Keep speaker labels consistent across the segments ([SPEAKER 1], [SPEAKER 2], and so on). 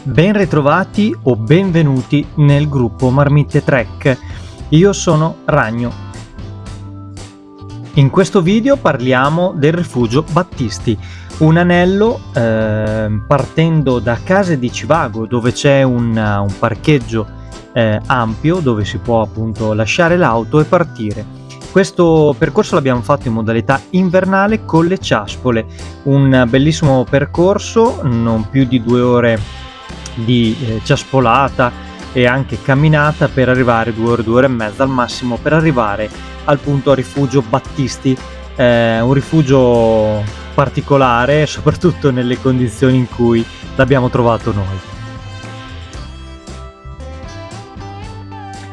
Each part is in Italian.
[SPEAKER 1] Ben ritrovati o benvenuti nel gruppo Marmitte Trek. Io sono Ragno. In questo video parliamo del rifugio Battisti, un anello partendo da Case di Civago, dove c'è un parcheggio ampio dove si può appunto lasciare l'auto e partire. Questo percorso l'abbiamo fatto in modalità invernale con le ciaspole, un bellissimo percorso, non più di 2 ore di ciaspolata e anche camminata per arrivare 2 ore e mezza al massimo per arrivare al punto rifugio Battisti, un rifugio particolare soprattutto nelle condizioni in cui l'abbiamo trovato noi.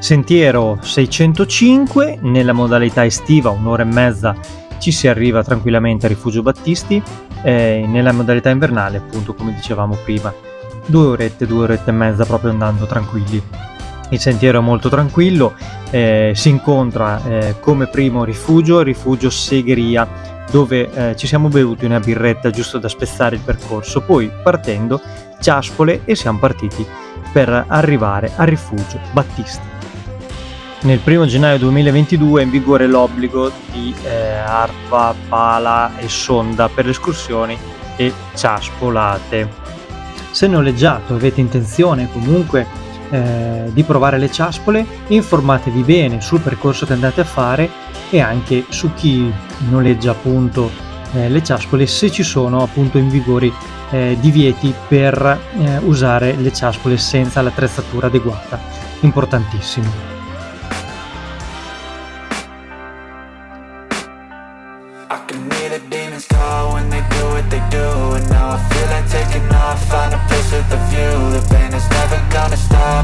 [SPEAKER 1] Sentiero 605, nella modalità estiva 1 ora e mezza ci si arriva tranquillamente a rifugio Battisti, nella modalità invernale appunto come dicevamo prima 2 orette e mezza proprio andando tranquilli. Il sentiero è molto tranquillo, si incontra come primo rifugio Segheria, dove ci siamo bevuti una birretta giusto da spezzare il percorso, poi partendo ciaspole e siamo partiti per arrivare al rifugio Battisti. Nel 1 gennaio 2022 è in vigore l'obbligo di arpa, pala e sonda per le escursioni e ciaspolate. Se noleggiato avete intenzione comunque di provare le ciaspole, informatevi bene sul percorso che andate a fare e anche su chi noleggia appunto le ciaspole, se ci sono appunto in vigore divieti per usare le ciaspole senza l'attrezzatura adeguata. Importantissimo.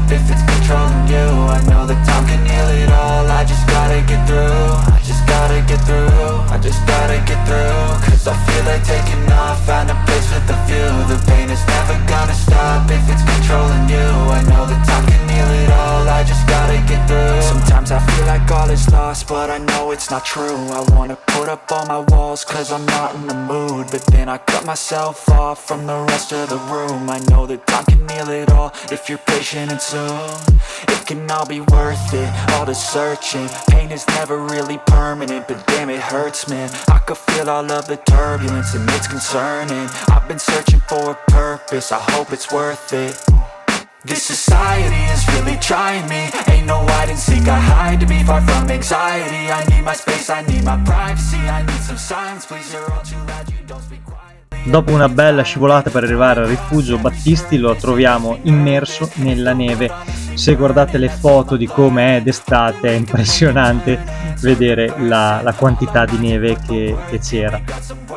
[SPEAKER 2] If it's controlling you, I know that time can heal it all. I just gotta get through, I just gotta get through, I just gotta get through. Cause I feel like taking off, find a place with a view. The pain is never gonna stop if it's controlling you. I know that time can heal it all, I just gotta get through. Sometimes I feel like all is lost, but I know it's not true. I wanna put up all my walls cause I'm not in the mood, but then I cut myself off from the rest of the room. I know that time can heal it all if you're patient and soon it can all be worth it, all the searching. Pain is never really permanent, but damn it hurts, man. I could feel all of the turbulence and it's concerning. I've been searching for a purpose, I hope it's worth it. This society is really trying me. Ain't no hide and seek, I hide to be far from anxiety. I need my space, I need my privacy. I need some silence, please, you're all too loud, you don't speak quiet.
[SPEAKER 1] Dopo una bella scivolata per arrivare al rifugio Battisti lo troviamo immerso nella neve. Se guardate le foto di come è d'estate è impressionante vedere la quantità di neve che c'era.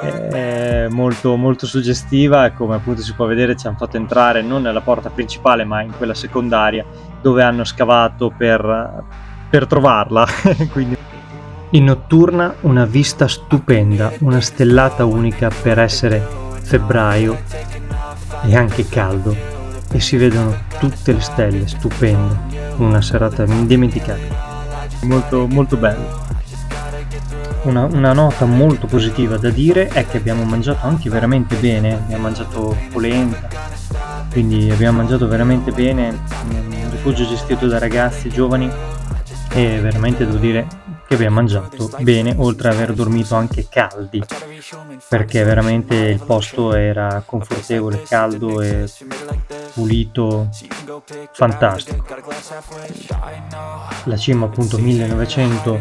[SPEAKER 1] È molto, molto suggestiva e come appunto si può vedere ci hanno fatto entrare non nella porta principale ma in quella secondaria dove hanno scavato per trovarla. Quindi in notturna una vista stupenda, una stellata unica per essere febbraio e anche caldo e si vedono tutte le stelle, stupende, una serata indimenticabile, molto molto bello. Una nota molto positiva da dire è che abbiamo mangiato anche veramente bene, abbiamo mangiato polenta, quindi abbiamo mangiato veramente bene, un rifugio gestito da ragazzi giovani e veramente devo dire che abbiamo mangiato bene, oltre ad aver dormito anche caldi, perché veramente il posto era confortevole, caldo e pulito, fantastico. La cima appunto 1900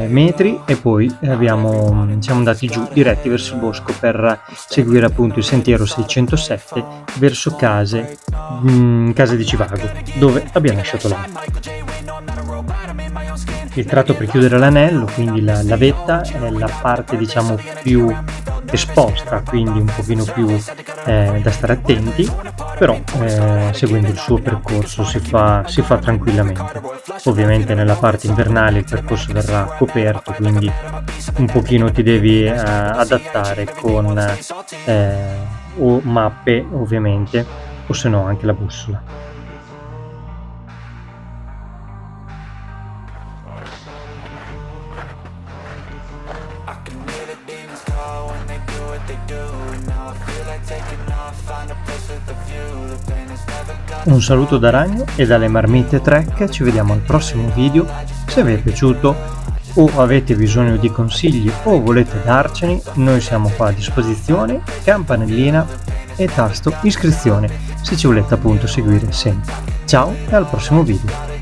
[SPEAKER 1] metri e poi siamo andati giù diretti verso il bosco per seguire appunto il sentiero 607 verso Case di Civago, dove abbiamo lasciato l'auto. Il tratto per chiudere l'anello, quindi la vetta, è la parte diciamo più esposta, quindi un pochino più da stare attenti, però seguendo il suo percorso si fa tranquillamente. Ovviamente nella parte invernale il percorso verrà coperto, quindi un pochino ti devi adattare con o mappe ovviamente, o se no anche la bussola.
[SPEAKER 2] They do, and now I feel like taking off. Find a place with a view. The pain is never
[SPEAKER 1] Un saluto da Ragno e dalle Marmite Trek, ci vediamo al prossimo video. Se vi è piaciuto o avete bisogno di consigli o volete darcene, noi siamo qua a disposizione, campanellina e tasto iscrizione se ci volete appunto seguire sempre. Ciao e al prossimo video.